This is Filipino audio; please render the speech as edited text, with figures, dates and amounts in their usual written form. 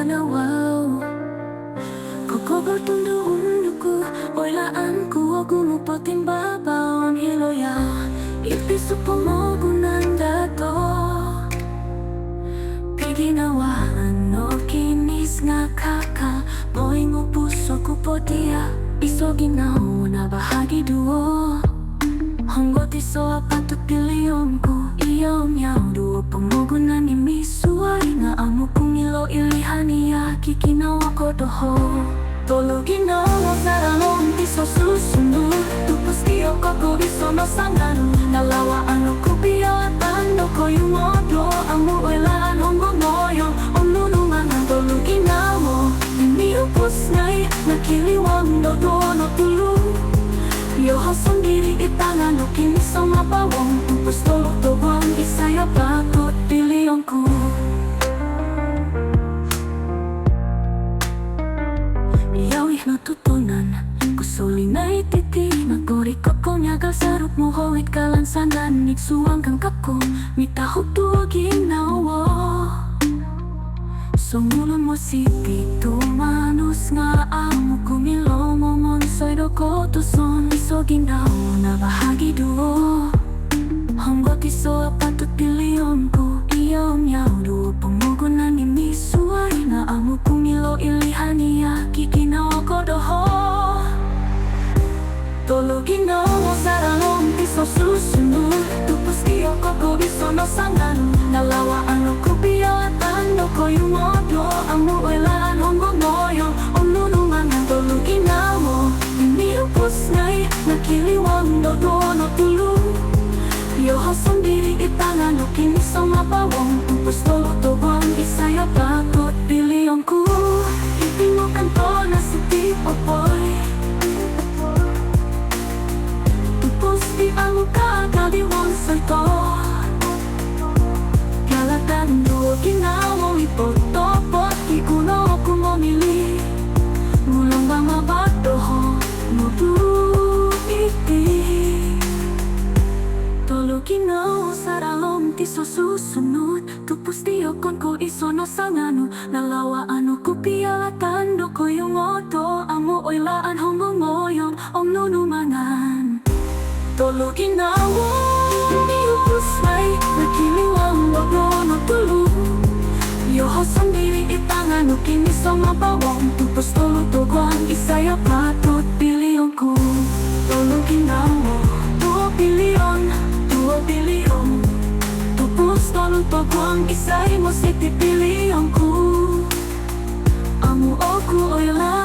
na wow. Kokobar tundo unduku, oilaan ku gumupotin babaon hiloya. Ipiso pomogunan dato. Piginawaan no kinis nga kaka, moing puso ko po dia. Iso ginaw na bahagi duo. Hanggot iso apat piliyon ko, iyaw niyaw duo pomogunan ni misuay nga amo kong ilo ilihaniya kikinawa ko doho. Tolo ginawa sa ralong iso susunod, tupos iyo ko iso no sangan. Nalawa ano ko biyatan no ko yung modo, amo ilaan hongo moyo, onunumangan tolo ginawa. Iniupos ngay, nakiliwang dodo no tulong. Yoho sendiri itangan no kiniso mabawang, tupos tolo tobang isaya bakot piliyonku. Iyawih natutunan, kusuli na ititi. Naguri ko konyagal sarap mo hoit kalansanan. Nigsuang kang kako, mitahog tuwa ginawa. Sumulon mo siti, tumanos nga amo kumilo mo monsoy do ko tuson. Iso ginaw na bahagi duo. Hanggot iso apat piliyon ko, iyaw niyaw duo pomogunan ni misuay na amo kumilo ilihaniya kikinawa ko doho. Tolo ginawa sa ralong iso susunod, tupos iyo ko iso no sangan. Nalawa ano ko biyatan no ko yung modo, amo ilaan hongo moyo, onunumangan tolo ginawa. Iniupos ngay, nakiliwang dodo no tulong. Yoho sendiri itangan no kiniso mabawang, tupos tolo tobang isaya bakot piliyonku. Ipingukan to na si Tipopoy, tupos di amo kakaliwang salto. Kalatan duo ginawa ipotopot, ikuno ko momili. Mulang ba mabadoho, mabukiti. Tolo ginawa sa ralong tiso susunod, tupos diokon ko iso no sangano. Nalawa ano ko piyalatan do ko yung oto, amo oilaan hongo moyong om nunumangan. Tolo ginawa, niupos ay nakiliwang logo no tulong. Yoho sendiri itangan no kiniso mabawang, tupos tolo togwang isaya patot piliyonku. Tolo ginawa, 2 bilyon, 2 bilyon. Tupos tolo togwang isay mo siti piliyonku. Amo oku oilan